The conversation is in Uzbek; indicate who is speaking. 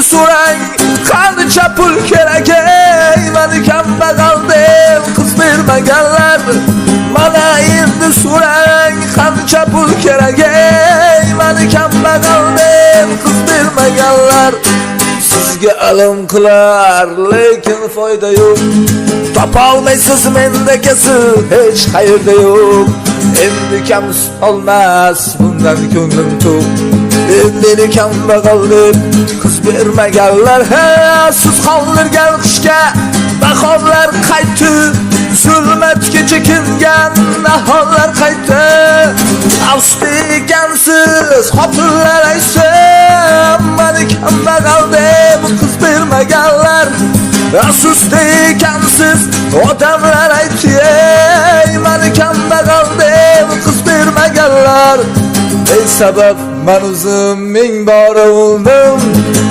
Speaker 1: so'rang, qancha pul kerak ey, meni kambag'al deb qiz bermaganlar. Mana endi so'rang, qancha pul kerak ey, meni kambag'al deb qiz bermaganlar. Sizga alam qilar, lekin foyda yo'q. Topolmaysiz menda kasb, hech qayerda yo'q. Endi kam olmas bundan ko'nglim to'q. Meni kambag'al deb qiz bermaganlar. Siz qoldirgan qishga bahorlar qaytdi, zulmatga chekingan nahorlar qaytdi. Afsusda ekansiz xotinlar aytsin, meni kambag'al deb qiz bermaganlar. Afsusda ekansiz odamlar aytdi, meni kambag'al deb qiz bermaganlar. Ey sabab men o'zim ming bora o'ldim,